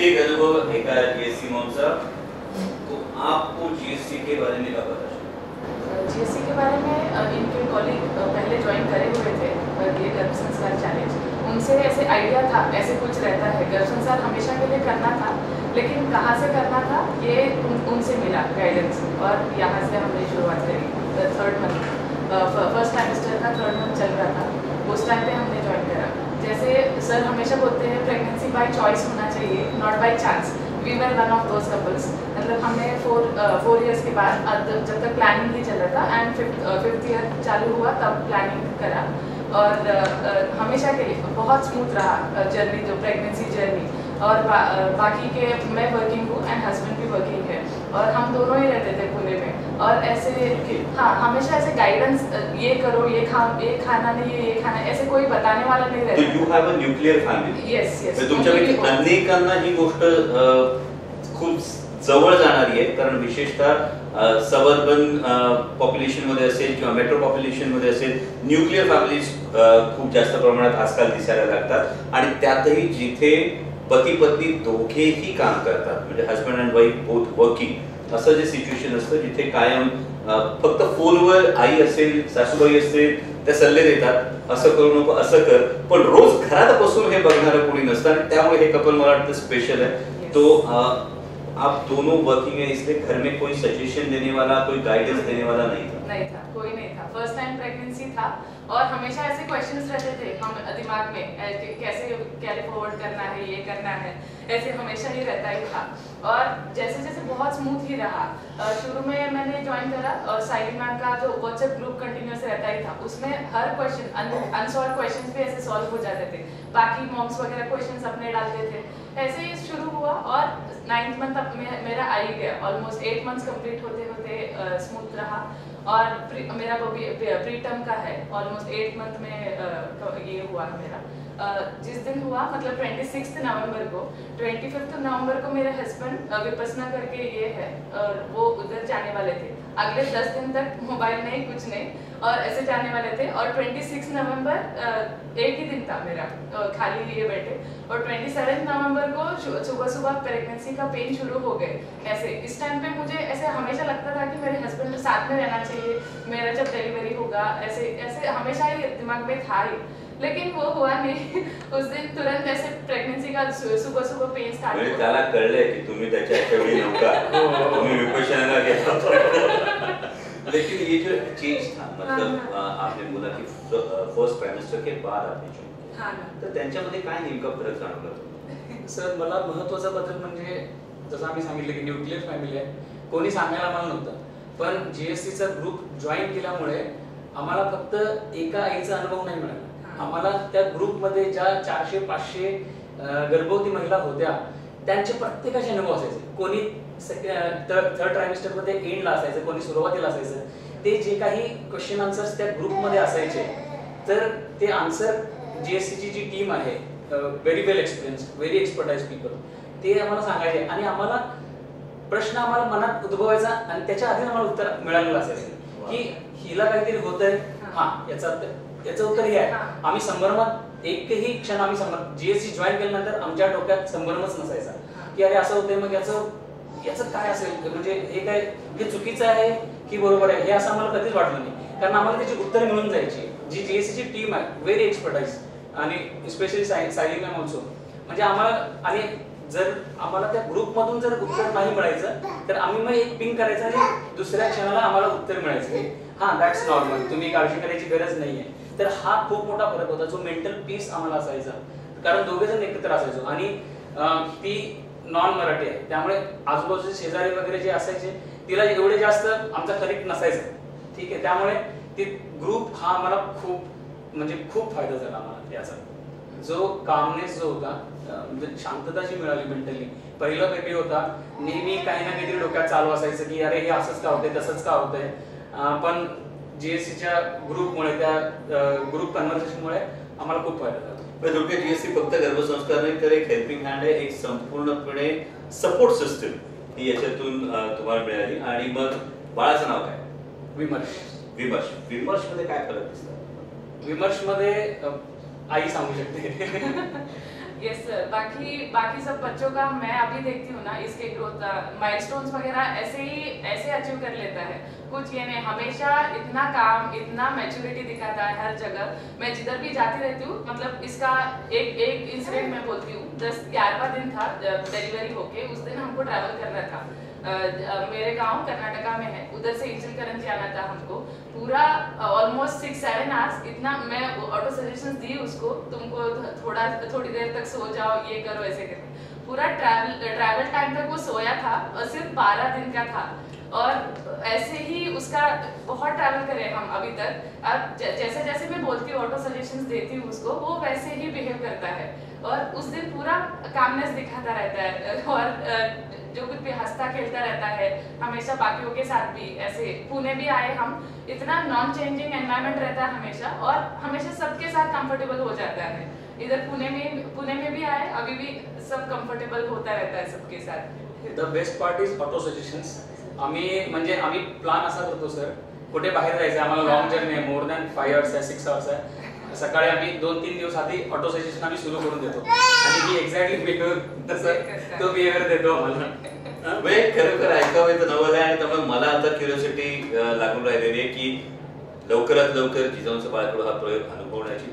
एक अनुभव एक जीएससी मॉम का, तो आपको जीएससी के बारे में क्या पता चला? जीएससी के बारे में इनके कॉलीग पहले ज्वाइन करे हुए थे ये गर्भ संस्कार चैलेंज, उनसे ऐसे आइडिया था ऐसे कुछ रहता है, गर्भ संस्कार हमेशा के लिए करना था, लेकिन कहाँ से करना था ये उनसे मिला गाइडेंस, और यहाँ से हमने शुरुआत करी। थर्ड मंथ फर्स्ट सेमेस्टर का थर्ड मंथ चल रहा था, उस टाइम पे हमने ज्वाइन करा। जैसे सर हमेशा बोलते हैं प्रेगनेंसी बाय चॉइस होना चाहिए, not by chance. We were one of those couples. मतलब हमने 4 इयर्स के बाद जब तक प्लानिंग ही चल रहा था एंड फिफ्थ ईयर चालू हुआ तब प्लानिंग करा, और हमेशा के लिए बहुत स्मूथ रहा जर्नी, जो प्रेगनेंसी जर्नी। और बाकी के मैं वर्किंग हूँ एंड हस्बैंड भी वर्किंग है, और हम दोनों ही रहते थे पुणे में, और ऐसे हाँ हमेशा ऐसे गाइडेंस, ये करो, ये खाना नहीं, ये खाना, ऐसे कोई बताने वाला नहीं रहता। तो you have a nuclear family. Yes तुमच्यापैकी अनेकांना ही गोष्ट खूप जवळ जाणारी आहे, कारण विशेषतः सबर्बन पॉप्युलेशन मध्ये असेल किंवा मेट्रो पॉप्युलेशन मध्ये असेल, न्यूक्लियर फॅमिलीज खूप जास्त प्रमाणात आजकाल दिसायला लागतात, आणि त्यातही जिथे पती पत्नी दोघेही काम करतात, म्हणजे husband and wife both working, असं जे सिच्युएशन असतं जिथे कायम फक्त फोनवर आई असेल, सासूबाई असेल, त्या सल्ले देतात, असं करू नको, असं कर, पण रोज घरात बसून हे बघणारं कोणी नसतं, आणि त्यामुळे हे कपल मला वाटतं स्पेशल आहे। तो आप दोनों वर्किंग है, इसलिए घर में कोई सजेशन देने वाला, कोई गाइडेंस देने वाला नहीं था। कोई नहीं था। फर्स्ट टाइम प्रेगनेंसी था, और हमेशा ऐसे क्वेश्चंस रहते थे हम दिमाग में, कैसे कैरी फॉरवर्ड करना है, ये करना है, ऐसे हमेशा ही रहता ही था। और जैसे जैसे बहुत स्मूथ ही रहा। शुरू में मैंने ज्वाइन करा, और साइली मैम का जो व्हाट्सएप ग्रुप कंटिन्यूस रहता ही था, उसमें हर क्वेश्चन, अनसॉल्व क्वेश्चंस भी ऐसे सॉल्व हो जाते थे, बाकी मॉम्स वगैरह क्वेश्चंस अपने डालते थे, ऐसे ही शुरू हुआ। और 9th मंथ अब मेरा आ ही गया, ऑलमोस्ट 8 मंथ्स कंप्लीट होते होते स्मूथ रहा। और मेरा प्री टर्म का है, ऑलमोस्ट 8 मंथ में ये हुआ है मेरा। जिस दिन हुआ मतलब 26 नवंबर को, 25 नवंबर को मेरे हस्बैंड विपसना करके ये है, और वो उधर जाने वाले थे। अगले 10 दिन तक मोबाइल नहीं, कुछ नहीं, और ऐसे जाने वाले थे। और 26 नवंबर एक ही दिन था मेरा खाली लिए बैठे, और 27 नवंबर को सुबह सुबह प्रेगनेंसी का पेन शुरू हो गए। ऐसे इस टाइम पे मुझे ऐसे हमेशा लगता था कि मेरे हस्बैंड साथ में रहना चाहिए, मेरा जब डिलीवरी होगा, ऐसे ऐसे हमेशा ही दिमाग में था ही, लेकिन वो हुआ नहीं। उस दिन तुरंत ऐसे प्रेगनेंसी का सुबह सुबह पेन स्टार्ट हुआ। त्याला कळलंय की तुम्ही त्याच्या वेळी नव्हता, तुम्ही विपश्यनाला गेला। लेकिन ये जो चेंज था, मतलब आपने बोला कि फर्स्ट ट्राइमेस्टर के बाद आपने जॉइन हाँ, तर त्यांच्यामध्ये काय नेमका फरक जाणवला तुम्हाला? सर मला महत्त्वाचा बदल म्हणजे जसं आम्ही सांगितलं की न्यूक्लियर फॅमिली आहे, कोणी सांगायला आम्हाला नव्हतं, पण जीएससीचा ग्रुप जॉईन केल्यामुळे आम्हाला फक्त एका आईचा अनुभव नाही मिळाला, आम्हाला त्या ग्रुपमध्ये ज्या 400-500 गर्भवती महिला होत्या त्यांचे प्रत्येकाचे अनुभव असायचे, कोणी थर्ड ट्रायमेस्टर मध्ये एंडला असायचं, कोणी सुरुवातीला असायचं, ते जे काही क्वेश्चन आन्सर्स त्या ग्रुपमध्ये असायचे, तर ते आन्सर जीएससीची जी टीम आहे, व्हेरी वेल एक्सपिरियन्स, व्हेरी एक्सपर्टाइज पीपल, ते आम्हाला सांगायचे, आणि आम्हाला प्रश्न आम्हाला मनात उद्भवायचा, आणि त्याच्या आधी आम्हाला उत्तर मिळालेलं असायचं की हिला काहीतरी होतंय, हा याचं उत्तर हे आहे। आम्ही संभ्रमात एकही क्षण आम्ही जीएससी जॉईन केल्यानंतर आमच्या डोक्यात संभ्रमच नसायचा की अरे असं होतंय, मग याचं काय असेल, म्हणजे हे काय, हे चुकीचं आहे की बरोबर आहे, हे असं आम्हाला कधीच वाटलं नाही, कारण आम्हाला त्याची उत्तर मिळून जायची। जी जीएससीची टीम आहे व्हेरी एक्सपर्टाइज, आणि स्पेशली सायली मॅम ऑल्सो, म्हणजे आम्हाला, आणि जर आम्हाला त्या ग्रुपमधून जर उत्तर नाही मिळायचं तर आम्ही मग एक पिंग करायचं आणि दुसऱ्या क्षणाला आम्हाला उत्तर मिळायचं, हा दॅट्स नॉर्मल, तुम्ही काळजी करायची गरज नाहीये। तर हा खूप मोठा फरक होता, जो मेंटल पीस आम्हाला असायचा, कारण दोघे जण एकत्र असायचो, आणि ती नॉन मराठी आहे, त्यामुळे आजूबाजूचे शेजारी वगैरे जे असायचे तिला एवढे जास्त आमचा कनेक्ट नसायचा, ठीक आहे, त्यामुळे ती ग्रुप हा आम्हाला खूप म्हणजे खूप फायदा झाला आम्हाला याचा। जो कामनेस जो होता, म्हणजे शांतता जी मिळाली मेंटली, पहिला बेबी होता, नेहमी काही ना काहीतरी डोक्यात चालू असायचं की अरे हे असंच का होतंय, तसंच का होतंय, पण जीएससीच्या ग्रुपमुळे, त्या ग्रुप कन्व्हर्सेशनमुळे आम्हाला खूप फायदा झाला। थोडक्यात जीएससी फक्त गर्भसंस्कार नाही तर एक हेल्पिंग हँड आहे, एक संपूर्णपणे सपोर्ट सिस्टम ही याच्यातून तुम्हाला मिळाली। आणि मग बाळाचं नाव काय? विमर्श। विमर्श, विमर्श मध्ये काय फरक दिसला? विमर्श मध्ये आई सांगू शकते। यस सर, बाकी सब बच्चों का मैं अभी देखती हूँ ना, इसके ग्रोथ माइलस्टोन्स वगैरह ऐसे अचीव कर लेता है। कुछ ये नहीं, हमेशा इतना काम, इतना मैच्योरिटी दिखाता है हर जगह। मैं जिधर भी जाती रहती हूँ, मतलब इसका एक इंसिडेंट मैं बोलती हूँ। 11वां दिन था डिलीवरी होके, उस दिन हमको ट्रैवल करना था। मेरे गांव कर्नाटका में है, उधर से इचलकरंजी आना था हमको। पूरा ऑलमोस्ट 6-7 आवर्स इतना मैं ऑटो सजेशंस दी उसको, तुमको थोड़ी देर तक सो जाओ, ये करो, ऐसे करो। पूरा ट्रैवल टाइम तक वो सोया था और सिर्फ 12 दिन का था। और ऐसे ही उसका बहुत ट्रैवल करे हम अभी तक। अब जैसे जैसे मैं बोलती हूँ, ऑटो सजेशंस देती हूँ उसको, वो वैसे ही बिहेव करता है। और उस दिन पूरा कामनेस दिखाता रहता है और जो कुछ भी हंसता खेलता रहता है हमेशा, बाकियों के साथ भी ऐसे। पुणे भी आए हम, इतना नॉन चेंजिंग एनवायरनमेंट रहता है हमेशा, और हमेशा सबके साथ कंफर्टेबल हो जाता है। इधर पुणे में भी आए, अभी भी सब कंफर्टेबल होता रहता है सबके साथ। The best part is auto suggestions. आम्ही प्लान असा करतो सर, कुठे बाहेर जायचं आम्हाला, लॉंग जर्नी आहे, मोर दॅन 5 आवर्स आहे, 6 आवर्स आहे, सकाळी आम्ही 2-3 दिवस आधी ऑटो सजेशन आम्ही सुरू करून देतो आणि मी एक्झॅक्टली बिहेवियर तसं तो बिहेवियर देतो आम्हाला. म्हणजे खरोखर ऐकावं तर नवल आहे. आणि त्यामुळे मला आता क्युरिओसिटी लागून राहिलेली आहे की लवकरात लवकर जिजाऊंचं बाळकडू हा प्रयोग अनुभवण्याची